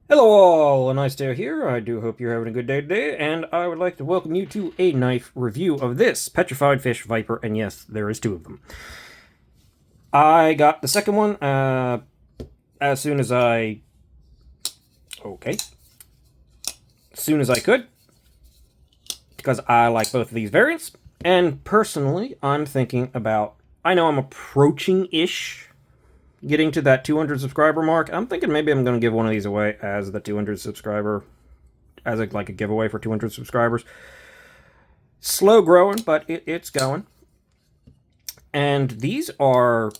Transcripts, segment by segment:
Hello all, a nice day here. I do hope you're having a good day today, and I would like to welcome you to a knife review of this Petrified Fish Viper, and yes, there is two of them. I got the second one as soon as I... okay. As soon as I could, because I like both of these variants, and personally, I'm thinking about... I know I'm approaching-ish getting to that 200 subscriber mark. I'm thinking maybe I'm going to give one of these away as the 200 subscriber, as like a giveaway for 200 subscribers. Slow growing, but it's going. And these are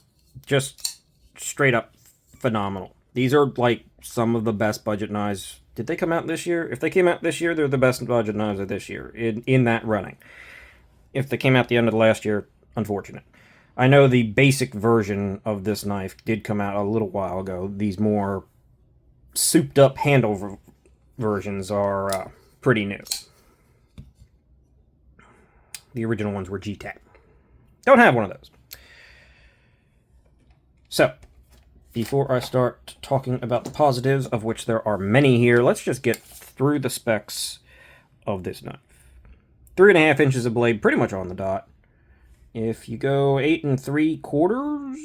just straight up phenomenal. These are like some of the best budget knives. Did they come out this year? If they came out this year, they're the best budget knives of this year in that running. If they came out the end of the last year, unfortunate. I know the basic version of this knife did come out a little while ago. These more souped up handle versions are pretty new. The original ones were G-Tech. Don't have one of those. So, before I start talking about the positives, of which there are many here, let's just get through the specs of this knife. 3.5 inches of blade, pretty much on the dot. If you go 8 3/4,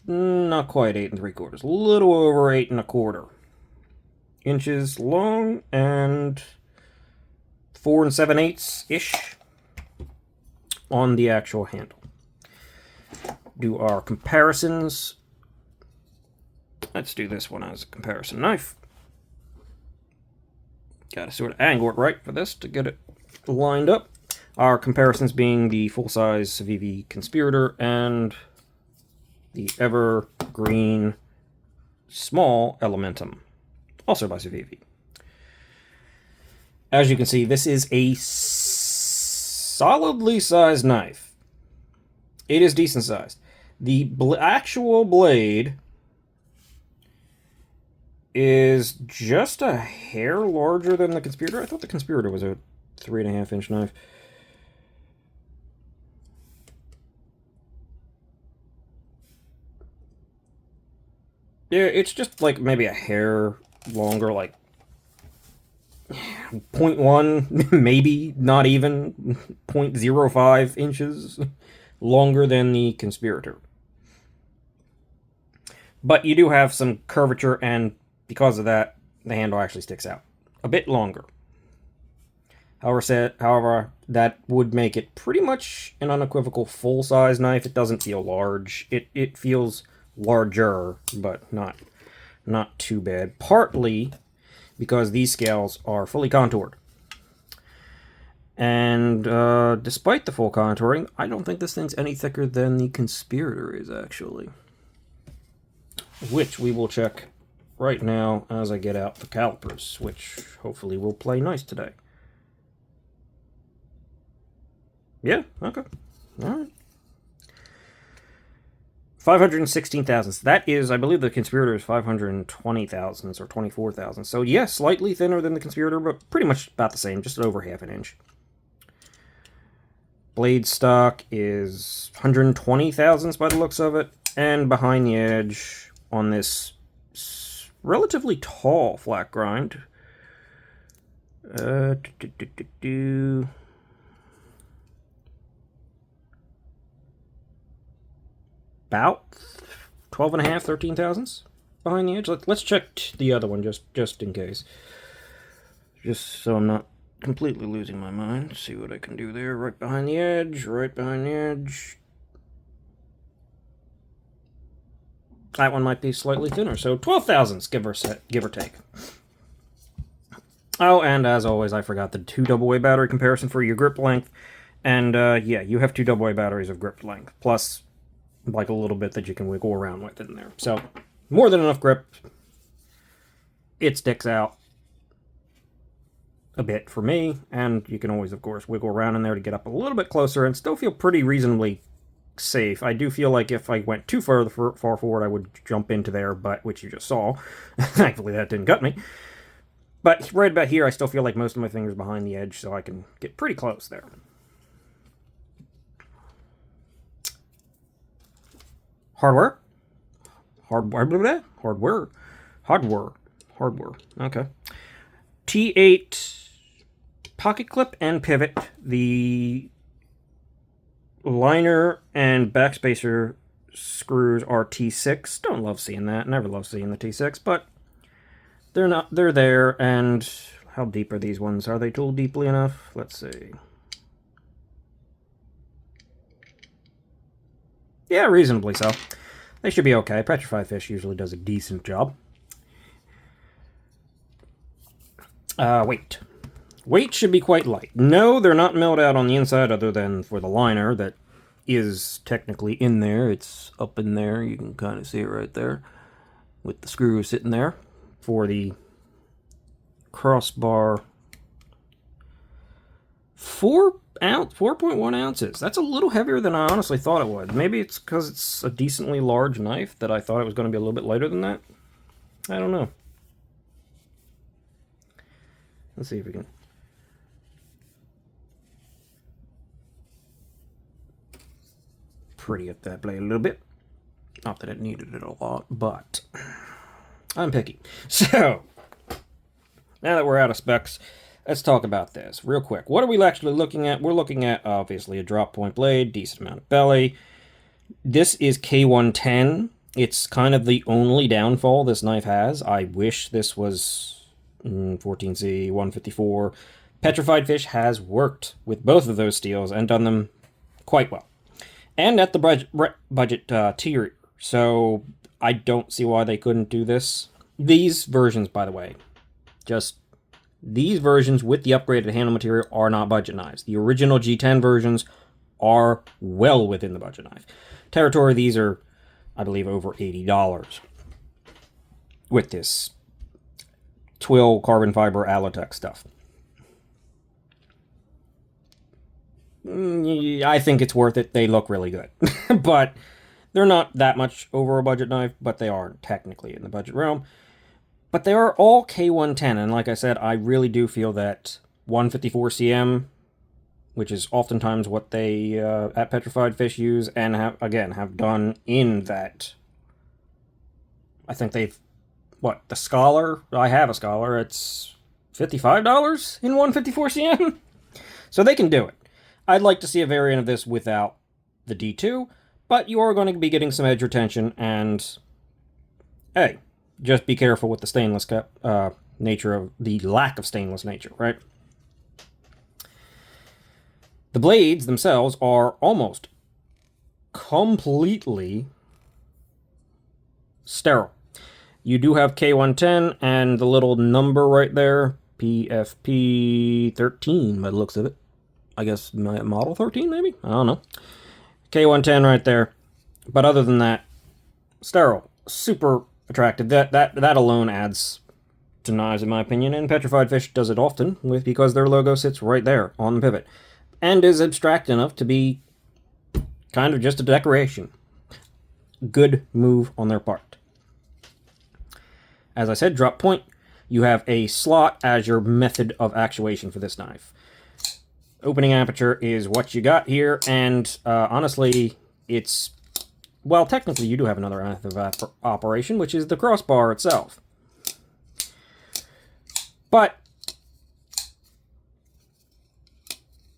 not quite 8 3/4, a little over 8 1/4 inches long, and 4 7/8 ish on the actual handle. Do our comparisons. Let's do this one as a comparison knife. Got to sort of angle it right for this to get it lined up. Our comparisons being the full-size Civivi Conspirator and the evergreen small Elementum, also by Civivi. As you can see, this is a solidly sized knife. It is decent sized. The actual blade is just a hair larger than the Conspirator. I thought the Conspirator was a 3.5 inch knife. Yeah, it's just like maybe a hair longer, like 0.1, maybe not even 0.05 inches longer than the Conspirator. But you do have some curvature, and because of that, the handle actually sticks out a bit longer. However, that would make it pretty much an unequivocal full-size knife. It doesn't feel large. It feels larger, but not too bad. Partly because these scales are fully contoured. And despite the full contouring, I don't think this thing's any thicker than the Conspirator is, actually. Which we will check right now as I get out the calipers, which hopefully will play nice today. Yeah, okay. Alright. 516 thousandths. That is, I believe the Conspirator is 520 thousandths or 24 thousandths. So, yeah, slightly thinner than the Conspirator, but pretty much about the same, just over half an inch. Blade stock is 120 thousandths by the looks of it. And behind the edge on this relatively tall flat grind. About 12.5, 13 thousandths behind the edge. Let's check the other one just in case. Just so I'm not completely losing my mind. See what I can do there. Right behind the edge, right behind the edge. That one might be slightly thinner, so 12 thousandths, give or take. Oh, and as always, I forgot the 2 AA battery comparison for your grip length. And yeah, you have 2 AA batteries of grip length, plus like a little bit that you can wiggle around with in there. So, more than enough grip. It sticks out a bit for me, and you can always, of course, wiggle around in there to get up a little bit closer and still feel pretty reasonably safe. I do feel like if I went too far forward, I would jump into there, but which you just saw. Thankfully, that didn't gut me. But right about here, I still feel like most of my fingers behind the edge, so I can get pretty close there. Hardware. Hardware. Okay. T8 pocket clip and pivot. The liner and backspacer screws are T6. Don't love seeing that. Never love seeing the T6, but they're there. And how deep are these ones? Are they tooled deeply enough? Let's see. Yeah, reasonably so. They should be okay. Petrified Fish usually does a decent job. Weight. Weight should be quite light. No, they're not milled out on the inside other than for the liner that is technically in there. It's up in there. You can kind of see it right there with the screw sitting there. For the crossbar, 4.1 ounces. That's a little heavier than I honestly thought it would. Maybe it's because it's a decently large knife that I thought it was going to be a little bit lighter than that. I don't know. Let's see if we can. Pretty up that blade a little bit. Not that it needed it a lot, but I'm picky. So, now that we're out of specs, let's talk about this real quick. What are we actually looking at? We're looking at, obviously, a drop point blade, decent amount of belly. This is K110. It's kind of the only downfall this knife has. I wish this was 14C, 154. Petrified Fish has worked with both of those steels and done them quite well. And at the budget tier. So I don't see why they couldn't do this. These versions, by the way, just these versions with the upgraded handle material are not budget knives. The original G10 versions are well within the budget knife territory. These are, I believe, over $80 with this twill carbon fiber Allotex stuff. I think it's worth it. They look really good. But they're not that much over a budget knife, but they are technically in the budget realm. But they are all K110, and like I said, I really do feel that 154 cm, which is oftentimes what they at Petrified Fish use, and have done in that. I think they've, the Scholar? I have a Scholar. It's $55 in 154 cm. So they can do it. I'd like to see a variant of this without the D2, but you are going to be getting some edge retention, and hey, just be careful with the stainless nature of the lack of stainless nature, right? The blades themselves are almost completely sterile. You do have K110 and the little number right there, PFP 13 by the looks of it. I guess model 13 maybe? I don't know. K110 right there. But other than that, sterile. Super attractive. That alone adds to knives in my opinion, and Petrified Fish does it often because their logo sits right there on the pivot and is abstract enough to be kind of just a decoration. Good move on their part. As I said, drop point. You have a slot as your method of actuation for this knife. Opening aperture is what you got here, and honestly, it's, well, technically you do have another method of operation, which is the crossbar itself. But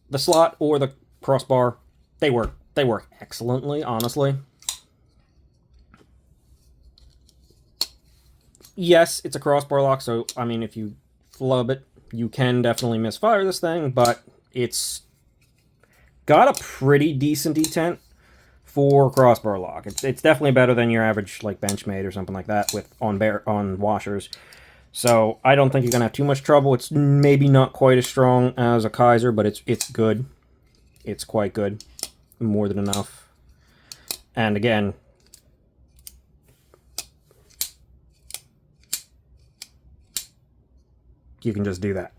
the slot or the crossbar, they work excellently, honestly. Yes, it's a crossbar lock, so, I mean, if you flub it, you can definitely misfire this thing, but it's got a pretty decent detent for crossbar lock. It's definitely better than your average, like, Benchmade or something like that with on washers. So I don't think you're gonna have too much trouble. It's maybe not quite as strong as a Kaiser, but it's good. It's quite good, more than enough. And again, you can just do that.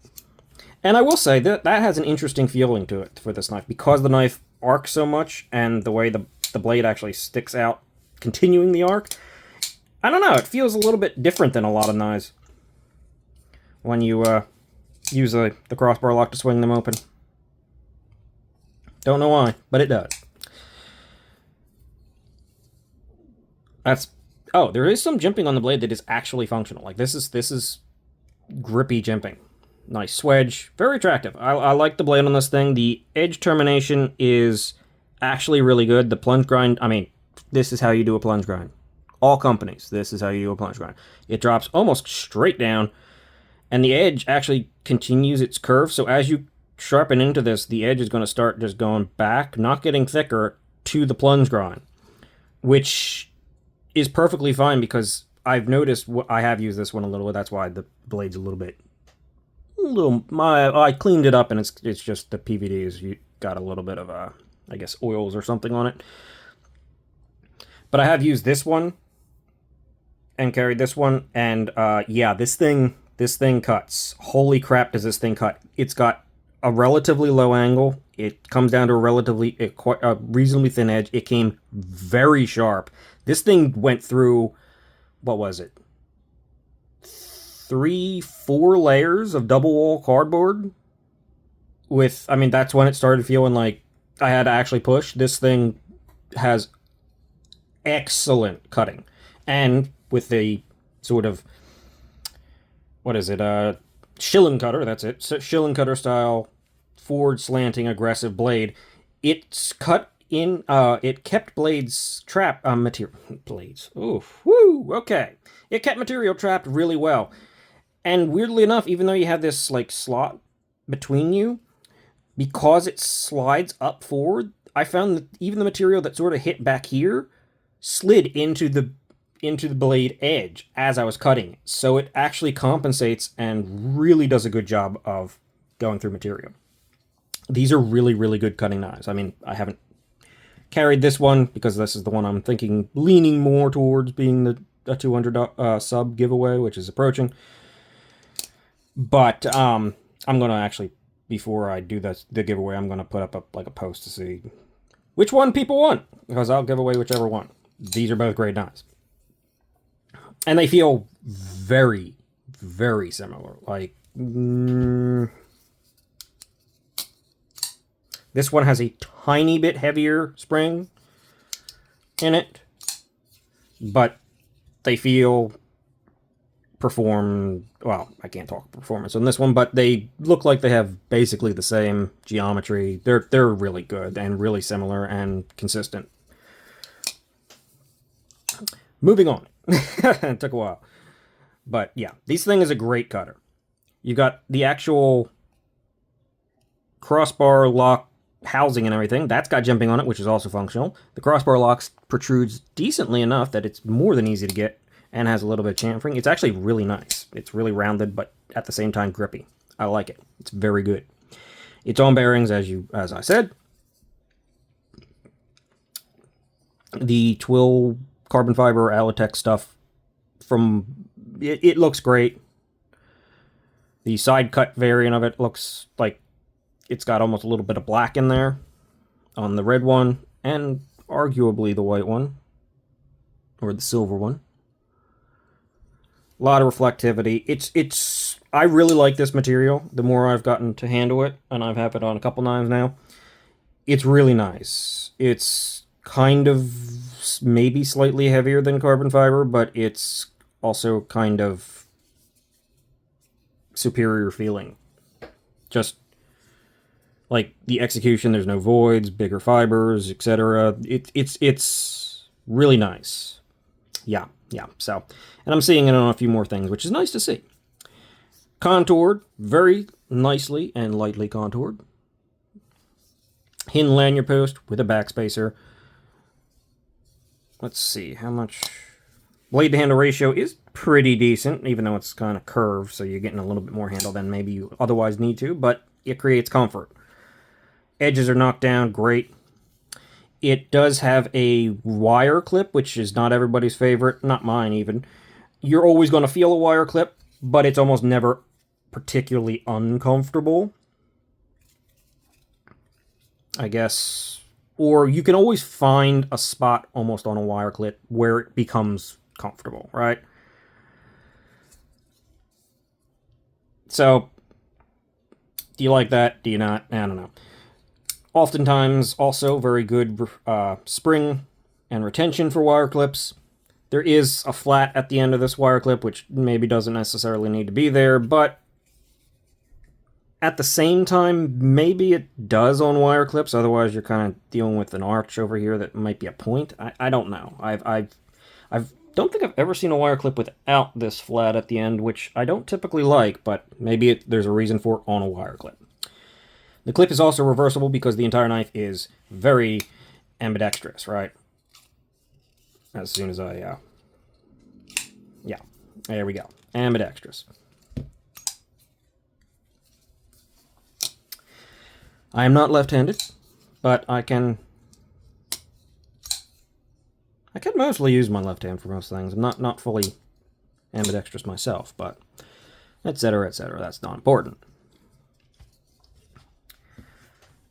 And I will say that has an interesting feeling to it for this knife, because the knife arcs so much and the way the blade actually sticks out, continuing the arc. I don't know, it feels a little bit different than a lot of knives when you use the crossbar lock to swing them open. Don't know why, but it does. That's Oh, there is some jimping on the blade that is actually functional. Like this is grippy jimping. Nice swedge, very attractive. I like the blade on this thing. The edge termination is actually really good. The plunge grind, I mean, this is how you do a plunge grind. All companies, this is how you do a plunge grind. It drops almost straight down, and the edge actually continues its curve. So as you sharpen into this, the edge is going to start just going back, not getting thicker, to the plunge grind, which is perfectly fine because I've noticed I have used this one a little bit. That's why the blade's a little bit, I cleaned it up, and it's just the PVDs. You got a little bit of I guess oils or something on it. But I have used this one and carried this one, and yeah, this thing cuts. Holy crap, does this thing cut? It's got a relatively low angle. It comes down to a reasonably thin edge. It came very sharp. This thing went through, what was it? 3-4 layers of double wall cardboard. I mean, that's when it started feeling like I had to actually push. This thing has excellent cutting. And with the sort of, what is it, shilling cutter, that's it, shilling cutter style, forward slanting aggressive blade, it's cut in, it kept blades trapped, okay. It kept material trapped really well. And weirdly enough, even though you have this, like, slot between you, because it slides up forward, I found that even the material that sort of hit back here slid into the blade edge as I was cutting it. So it actually compensates and really does a good job of going through material. These are really, really good cutting knives. I mean, I haven't carried this one because this is the one I'm thinking, leaning more towards being the 200 sub giveaway, which is approaching. But I'm going to actually, before I do the giveaway, I'm going to put up a post to see which one people want, because I'll give away whichever one. These are both great knives. And they feel very, very similar. Like, this one has a tiny bit heavier spring in it, but they well, I can't talk performance on this one, but they look like they have basically the same geometry. They're really good and really similar and consistent. Moving on. It took a while. But yeah, this thing is a great cutter. You got the actual crossbar lock housing and everything. That's got jimping on it, which is also functional. The crossbar lock protrudes decently enough that it's more than easy to get and has a little bit of chamfering. It's actually really nice. It's really rounded, but at the same time grippy. I like it. It's very good. Its own bearings, as I said. The twill carbon fiber Allotex stuff it looks great. The side cut variant of it looks like it's got almost a little bit of black in there on the red one, and arguably the white one, or the silver one. A lot of reflectivity. I really like this material. The more I've gotten to handle it, and I've had it on a couple knives now, it's really nice. It's kind of maybe slightly heavier than carbon fiber, but it's also kind of superior feeling. Just like the execution, there's no voids, bigger fibers, etc. It's really nice. Yeah. So, and I'm seeing it on a few more things, which is nice to see. Contoured, very nicely and lightly contoured. Hidden lanyard post with a backspacer. Let's see, how much... Blade to handle ratio is pretty decent, even though it's kind of curved, so you're getting a little bit more handle than maybe you otherwise need to, but it creates comfort. Edges are knocked down, great. It does have a wire clip, which is not everybody's favorite, not mine even. You're always going to feel a wire clip, but it's almost never particularly uncomfortable, I guess. Or you can always find a spot almost on a wire clip where it becomes comfortable, right? So, do you like that? Do you not? I don't know. Oftentimes, also very good spring and retention for wire clips. There is a flat at the end of this wire clip, which maybe doesn't necessarily need to be there, but at the same time, maybe it does on wire clips. Otherwise, you're kind of dealing with an arch over here that might be a point. I don't know. I don't think I've ever seen a wire clip without this flat at the end, which I don't typically like, but maybe there's a reason for it on a wire clip. The clip is also reversible because the entire knife is very ambidextrous, right? As soon as I, yeah, there we go. Ambidextrous. I am not left-handed, but I can mostly use my left hand for most things. I'm not fully ambidextrous myself, but etc., etc. That's not important.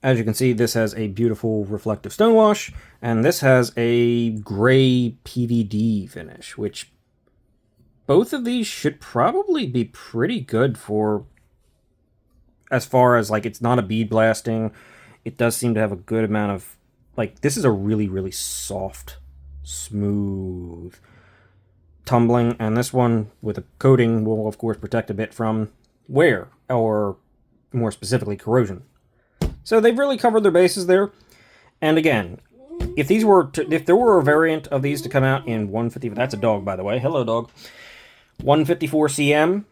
As you can see, this has a beautiful reflective stonewash, and this has a gray PVD finish, which both of these should probably be pretty good for, as far as, like, it's not a bead blasting. It does seem to have a good amount of, like, this is a really, really soft, smooth tumbling, and this one with a coating will, of course, protect a bit from wear, or more specifically, corrosion. So they've really covered their bases there. And again, if there were a variant of these to come out in 150, that's a dog, by the way. Hello, dog. 154 cm.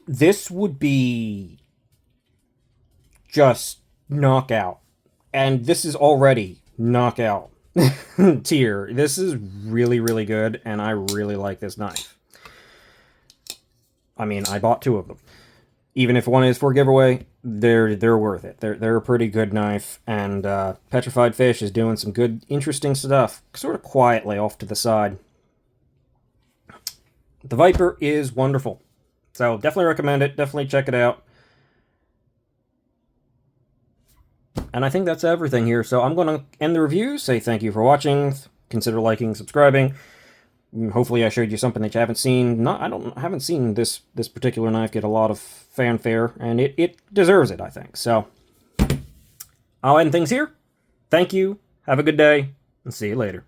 This would be just knockout. And this is already knockout tier. This is really, really good, and I really like this knife. I mean, I bought 2 of them. Even if one is for giveaway, they're worth it. They're a pretty good knife, and Petrified Fish is doing some good, interesting stuff, sort of quietly off to the side. The Viper is wonderful, so definitely recommend it. Definitely check it out. And I think that's everything here, so I'm going to end the review, say thank you for watching, consider liking, subscribing. Hopefully I showed you something that you haven't seen. I haven't seen this particular knife get a lot of fanfare, and it deserves it, I think. So I'll end things here. Thank you, have a good day, and see you later.